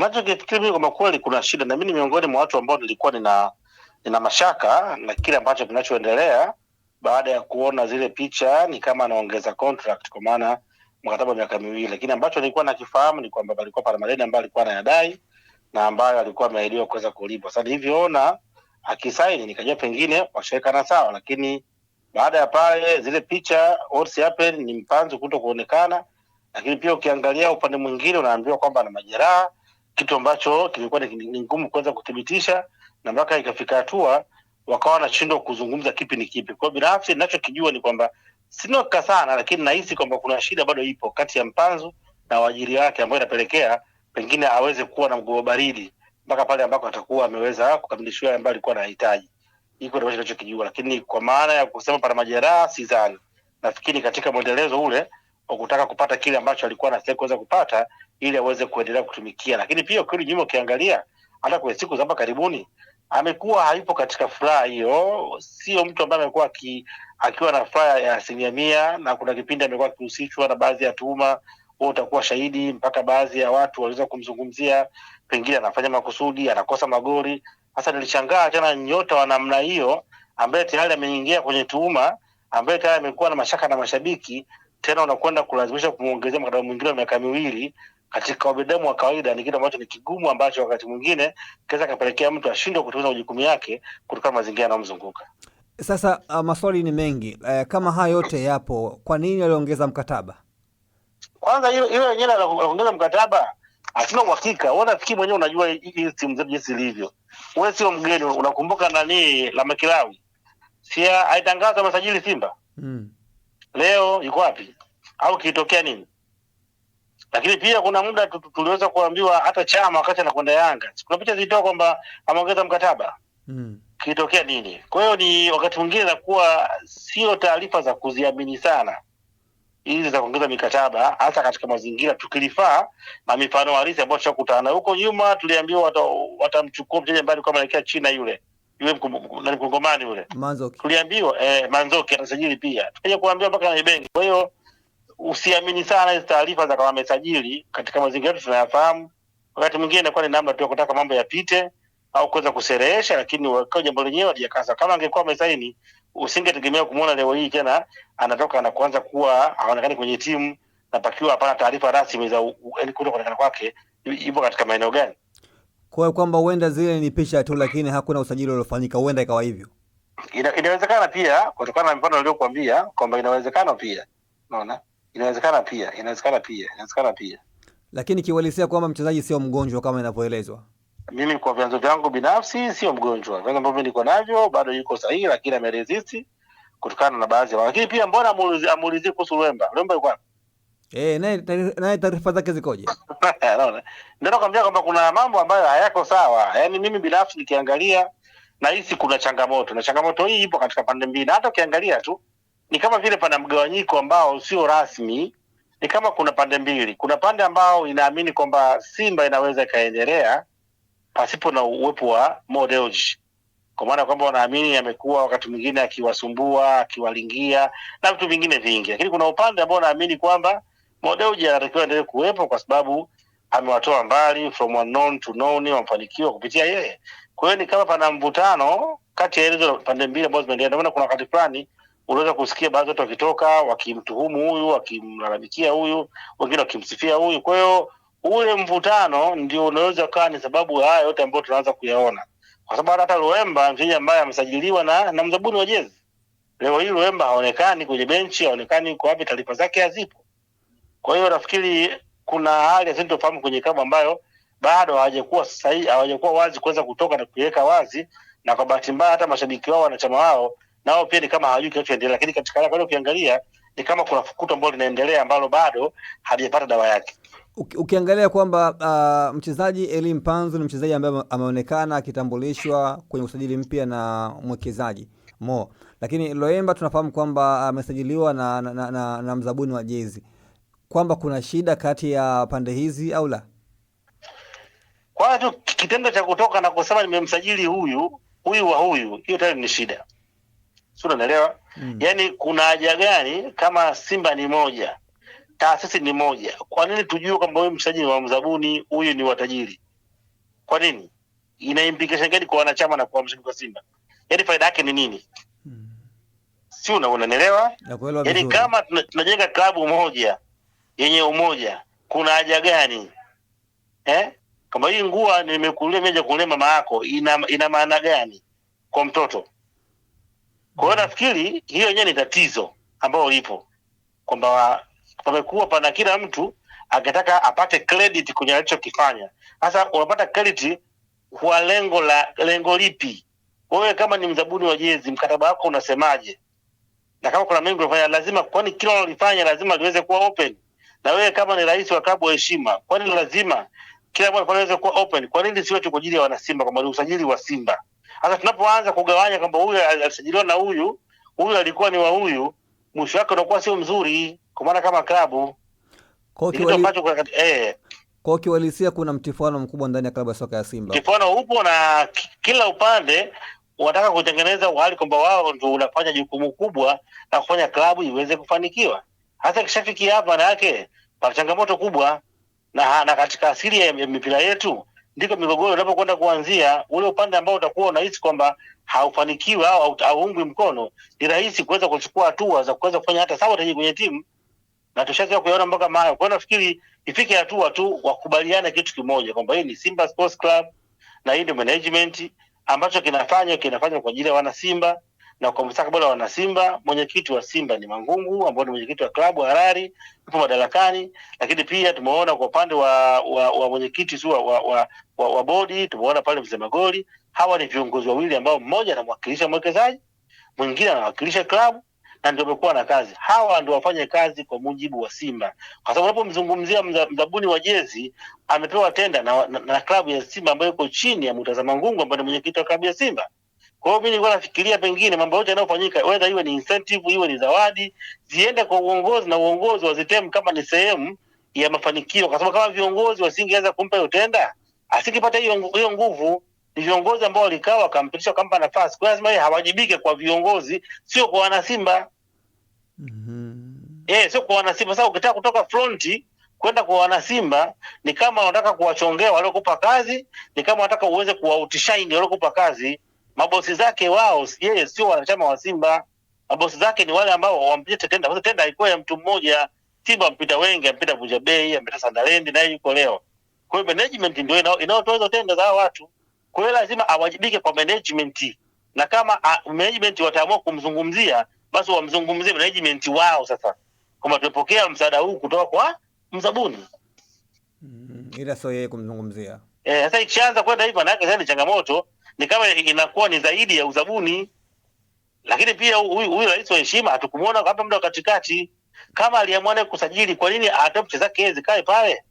Ninachokifikiri mimi kwa kweli kuna shida, na mimi ni miongoni mwa watu ambao nilikuwa nina mashaka na kile ambacho kinachoendelea baada ya kuona zile picha ni kama anaongeza contract kwa maana mkataba wa miaka miwili, lakini ambacho nilikuwa nakifahamu ni kwamba palikuwa pana madeni ambayo alikuwa anayadai na ambayo alikuwa ameahidiwa kuweza kulipwa. Sasa nilivyoona akisaini nikajua pengine washawekana sawa, lakini baada ya pale zile picha what's happened ni Mpanzu kuto kuonekana, lakini pia ukiangalia upande mwingine unaambiwa kwamba ana majeraha, kitu ambacho kilikuwa ni ngumu kuweza kudhibitisha, na mpaka ikafika hatua wakawa wanashindwa kuzungumza kipi ni kipi. Kwa binafsi ninachokijua ni kwamba sinoka sana, lakini nahisi kwamba kuna shida bado ipo kati ya Mpanzu na waajiri wake, ambayo inapelekea pengine aweze kuwa na mguu baridi mpaka pale ambako atakuwa ameweza kukamilishiwa ambayo alikuwa anahitaji. Iko ndio ninachokijua, lakini kwa maana ya kusema pana majeraha sidhani. Nafikiri katika mwendelezo ule wa kutaka kupata kile ambacho alikuwa anastahili kuweza kupata ili aweze kuendelea kutumikia. Lakini pia ukirudi nyuma ukiangalia hata kwa siku za hapa karibuni amekuwa hayupo katika furaha hiyo, sio mtu ambaye amekuwa akiwa na furaha ya 100%, na kuna kipindi amekuwa akihusishwa na baadhi ya tuhuma, wewe utakuwa shahidi, mpaka baadhi ya watu waliweza kumzungumzia pengine anafanya makusudi, anakosa magoli. Sasa nilishangaa tena nyota wa namna hiyo ambaye tayari ameingia kwenye tuhuma, ambaye tayari amekuwa na mashaka na mashabiki, tena unakwenda kulazimisha kumuongezea mkataba mwingine wa miaka miwili. Katika ubinadamu wa kawaida ni kitu ambacho ni kigumu, ambacho wakati mwingine kaweza kapelekea mtu ashindwe kutimiza majukumu yake kutokana na mazingira yanayomzunguka. Sasa maswali ni mengi. Kama haya yote yapo, kwa nini aliongeza mkataba? Kwanza hiyo yenyewe la kuongeza mkataba hatuna uhakika. Wewe nafikiri mwenyewe unajua hii timu zetu jinsi ilivyo. Wewe sio mgeni, unakumbuka nani la Makilawi? Si aitangaza masajili Simba? Leo yuko wapi? Au kitokea nini? Lakini pia kuna muda tuliweza kuambiwa hata Chama wakati anakwenda Yanga, kuna picha zilitoka kwamba ameongeza mkataba. Kitokea nini? Kwa hiyo ni wakati mwingine nakuwa sio taarifa za kuziamini sana hizi za kuongeza mikataba, hasa katika mazingira tukilifaa na mifano halisi ambayo tushakutana huko nyuma. Tuliambiwa watamchukua mchezaji ambaye alikuwa anaelekea China, yule Mkongomani yule Manzoki. Tuliambiwa Manzoki atasajili pia, tukaja kuambiwa mpaka na Ibenge. Kwa hiyo usiamini sana hizo taarifa za kama amesajili katika mazingira yetu tunayafahamu. Wakati mwingine inakuwa ni namna tu kutaka mambo yapite au kuweza kuserehesha, lakini wakao jambo lenyewe halijakasa. Kama angekuwa amesaini, usingetegemea kumuona leo hii tena anatoka na kuanza kuwa haonekani kwenye timu, na pakiwa hapana taarifa rasmi za kuonekana kwake ipo katika maeneo gani. Kwa hiyo kwamba huenda zile ni picha tu, lakini hakuna usajili uliofanyika, huenda ikawa hivyo. Inawezekana pia kutokana na mfano niliokuambia kwamba inawezekana pia. Unaona? Inawezekana pia. Lakini kiuhalisia kwamba mchezaji sio mgonjwa kama inavyoelezwa. Mimi kwa vyanzo vyangu binafsi sio mgonjwa. Vyanzo ambavyo niko navyo bado yuko sahihi, lakini ameresist kutokana na baadhi ya. Lakini pia mbona amuulizie kuhusu Lwemba? Lwemba yuko wapi? Naye taarifa zake zikoje? Naona. Ndio nakwambia kwamba kuna mambo ambayo hayako sawa. Yaani mimi binafsi nikiangalia nahisi kuna changamoto. Na changamoto hii ipo katika pande mbili. Hata ukiangalia tu ni kama vile pana mgawanyiko ambao sio rasmi. Ni kama kuna pande mbili. Kuna pande ambao inaamini kwamba Simba inaweza kaendelea pasipo na uwepo wa Mo Dewji, kwa maana kwamba wanaamini amekuwa wakati mwingine akiwasumbua, akiwalingia na vitu vingine vingi. Lakini kuna upande ambao wanaamini kwamba Mo Dewji anatakiwa endelee kuwepo kwa sababu amewatoa mbali from unknown to known, wamefanikiwa kupitia yeye. Kwa hiyo ni kama pana mvutano kati ya hizo pande mbili ambazo zimeendelea. Ndio kuna wakati fulani unaweza kusikia baadhi watu wakitoka wakimtuhumu huyu, wakimlalamikia huyu, wengine wakimsifia huyu. Kwa hiyo ule mvutano ndio unaweza kuwa ni sababu haya yote ambayo tunaanza kuyaona. Kwa sababu hata Lwemba mchezaji ambaye amesajiliwa na mzabuni wa jezi, leo hii Lwemba haonekani kwenye benchi, haonekani kwa wapi, taarifa zake hazipo. Kwa hiyo nafikiri kuna hali ya sintofahamu kwenye klabu ambayo bado hawajakuwa sahihi, hawajakuwa wazi kuweza kutoka na kuweka wazi, na kwa bahati mbaya hata mashabiki wao, wanachama wao, nao pia ni kama hawajui kinachoendelea. Lakini katika hali ukiangalia ni kama kuna fukuto ambalo linaendelea ambalo bado hajapata dawa yake. Ukiangalia kwamba mchezaji Elie Mpanzu ni mchezaji ambaye ameonekana akitambulishwa kwenye usajili mpya na mwekezaji Mo, lakini Lwemba tunafahamu kwamba amesajiliwa na mzabuni wa jezi, kwamba kuna shida kati ya pande hizi au la? Kwa hiyo kitendo cha kutoka na kusema nimemsajili huyu hiyo tayari ni shida. Sio, unaelewa? Yaani kuna haja gani kama Simba ni moja, taasisi ni moja, kwa nini tujue kwamba huyu msajili wa mzabuni huyu ni watajiri? Kwa nini? Ina implication gani kwa wanachama na kwa mshabiki wa Simba? Yaani faida yake ni nini? Si unanielewa? Yaani kama tunajenga klabu moja yenye umoja, kuna haja gani? Kama hii nguo nimekulia meja kulia mama yako, ina maana gani kwa mtoto? Kwa hiyo nafikiri hiyo yenyewe ni tatizo ambalo lipo, kwamba pamekuwa pana kila mtu akitaka apate credit kwenye alichokifanya. Sasa unapata credit kwa lengo lipi? Wewe kama ni mzabuni wa jezi, mkataba wako unasemaje? Na kama kuna mengi unafanya, lazima, kwani kila unalofanya lazima liweze kuwa open? Na wewe kama ni rais wa klabu wa heshima, kwani lazima kila mmoja anaweza kuwa open? Kwa nini sio tu kwa ajili ya wana Simba, kama ni usajili wa Simba? Sasa tunapoanza kugawanya kwamba huyu alisajiliwa na huyu alikuwa ni wa huyu, mwisho wake unakuwa sio mzuri, kwa maana kama klabu kwa kiwalisia kuna mtifuano mkubwa ndani ya klabu ya soka ya Simba. Mtifuano upo na kila upande wanataka kutengeneza hali kwamba wao ndio unafanya jukumu kubwa na kufanya klabu iweze kufanikiwa. Hata kishafikia hapa na yake pana changamoto kubwa, na katika asili ya mipira yetu ndiko migogoro inapokwenda kuanzia. Ule upande ambao utakuwa unahisi kwamba haufanikiwi au hauungwi mkono, ni rahisi kuweza kuchukua hatua za kuweza kufanya hata sabotage kwenye timu, na tushaanza kuona mpaka maana. Kwa nafikiri ifike hatua tu wakubaliane kitu kimoja kwamba hii ni Simba Sports Club na hii ndio management ambacho kinafanya kwa ajili ya wana Simba na kwa mustakabali wa wana Simba. Mwenyekiti wa Simba ni Mangungu ambaye ni mwenyekiti wa klabu halali, yupo madarakani, lakini pia tumeona kwa upande wa mwenyekiti wa bodi, tumeona pale Mzee Magoli. Hawa ni viongozi wawili ambao mmoja anamwakilisha mwekezaji, mwingine anawakilisha klabu, na ndio wamekuwa na kazi. Hawa ndio wafanye kazi kwa mujibu wa Simba, kwa sababu unapomzungumzia mzabuni wa jezi amepewa tenda na klabu ya Simba ambayo iko chini ya Murtaza Mangungu ambaye ni mwenyekiti wa klabu ya Simba. Kwa hiyo mimi nilikuwa nafikiria pengine mambo yote yanayofanyika, whether iwe ni incentive, iwe ni zawadi, ziende kwa uongozi, na uongozi wazitem kama ni sehemu ya mafanikio, kwa sababu kama viongozi wasingeweza kumpa hiyo tenda, asingepata hiyo nguvu. Ni viongozi ambao walikaa wakampitisha kumpa nafasi. Kwa lazima yeye hawajibike kwa viongozi, sio kwa wana Simba. Sio kwa wana Simba. Sasa ukitaka kutoka fronti kwenda kwa wana Simba, ni kama unataka kuwachongea waliokupa kazi, ni kama unataka uweze kuwautishine waliokupa kazi. Mabosi zake wao yeye sio wanachama wa Simba. Mabosi zake ni wale ambao wampita tenda. Sasa tenda haikuwa ya mtu mmoja. Simba mpita wengi, mpita Vunja Bei, mpita Sunderland, na yuko leo. Kwa hiyo management ndio inayotoa hizo tenda za watu. Kwa hiyo lazima awajibike kwa management. Na kama management wataamua kumzungumzia, basi wamzungumzie management wao sasa, kama tupokea msaada huu kutoka kwa mzabuni. Ila sio yeye kumzungumzia. Sasa ikianza kwenda hivyo, maana yake ni changamoto, ni kama inakuwa ni zaidi ya uzabuni. Lakini pia huyu rais wa heshima hatukumuona hapa muda katikati. Kama aliamua kusajili, kwa nini hata mchezaji zake zikae pale?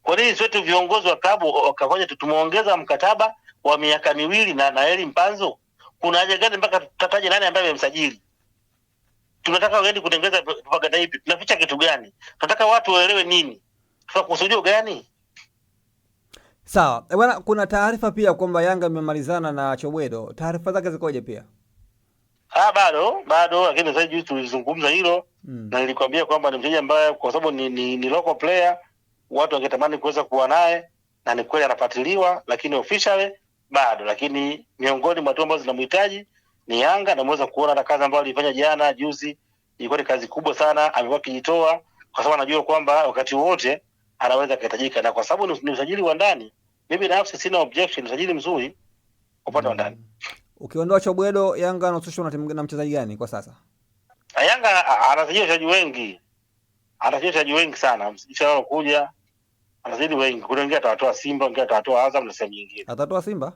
Kwa nini sio viongozi wa klabu wakafanya tumuongeza mkataba wa miaka 2 na Eli Mpanzu? Kuna haja gani mpaka tutataje nani ambaye amemsajili? Tunataka waende kutengeneza propaganda ipi? Tunaficha kitu gani? Tunataka watu waelewe nini? Tunakusudia gani? Sawa. Bwana, kuna taarifa pia kwamba Yanga imemalizana na Chobwedo. Taarifa zake zikoje pia? Bado, lakini sasa juzi tulizungumza hilo na nilikwambia kwamba ni mchezaji ambaye kwa sababu ni local player, watu wangetamani kuweza kuwa naye, na ni kweli anafuatiliwa, lakini officially bado. Lakini miongoni mwa watu ambao zinamhitaji ni Yanga, na mweza kuona na kazi ambayo alifanya jana juzi, ilikuwa ni kazi kubwa sana. Amekuwa kijitoa kwa sababu anajua kwamba wakati wote anaweza kuhitajika, na kwa sababu ni usajili wa ndani, mimi nafsi sina objection, usajili mzuri upande wa ndani. Ukiondoa Chobwedo, Yanga anahusishwa na mchezaji gani kwa sasa? Yanga anasajili wachezaji wengi sana, msijao kuja anazidi wengi. Kuna wengine atawatoa Simba, wengine atawatoa Azam na sehemu nyingine. Atatoa Simba?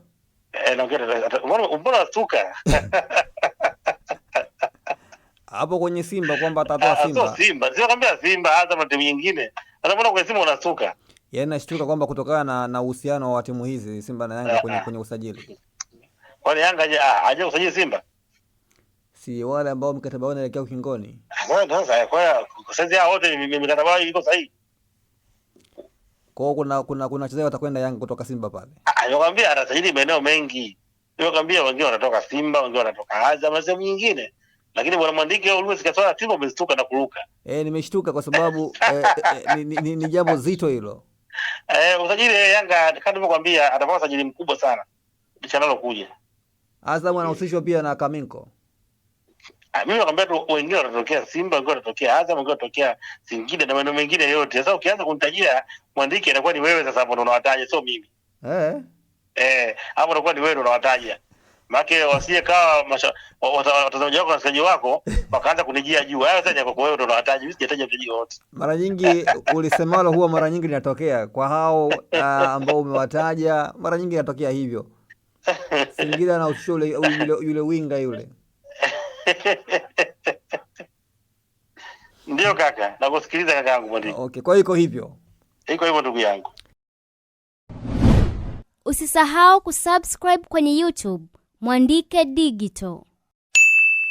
Na wengine mbona stuka? Hapo kwenye Simba kwamba atatoa Simba. Simba, sio kwambia Simba, Azam na timu nyingine. Mbona kwa Simba unastuka? Yaani nashtuka kwamba kutokana na uhusiano wa timu hizi Simba na Yanga kwenye usajili. Kwani Yanga haja kusajili Simba? Si wale ambao mkataba wao unaelekea ukingoni. Sasa kwa sasa hao wote mikataba yao iko sahihi. Kwa hiyo kuna wachezaji watakwenda Yanga kutoka Simba pale. Nakwambia atasajili maeneo mengi. Nakwambia wengine wanatoka Simba, wengine wanatoka Azam na sehemu nyingine. Lakini bwana Mwandike au Luis Kaswala timu wamestuka na kuruka. Nimeshtuka kwa sababu ni jambo zito hilo. Usajili Yanga kama nilivyokuambia atakuwa usajili mkubwa sana licha kuja. Azam anahusishwa pia na Kaminko. Mimi nakwambia tu wengine watatokea Simba, wengine watatokea Azam, wengine watatokea Singida na maeneo mengine yote. Sasa ukianza kunitajia Mwandike inakuwa ni wewe sasa hapo ndo unawataja, sio mimi. Hapo unakuwa ni wewe ndo unawataja. Maana wasije kawa watazamaji wako na wasikilizaji wako wakaanza kunijia juu. Hayo sasa kwa wewe ndo unawataja, mimi sijataja mtaji wote. Mara nyingi ulisemalo huwa mara nyingi linatokea kwa hao ambao umewataja, mara nyingi inatokea hivyo. Singida na ushule yule winga yule. Ndio kaka, nakusikiliza kaka yangu Mwandike. Okay, kwa hiyo iko hivyo. Iko hivyo ndugu yangu. Usisahau kusubscribe kwenye YouTube Mwandike Digital.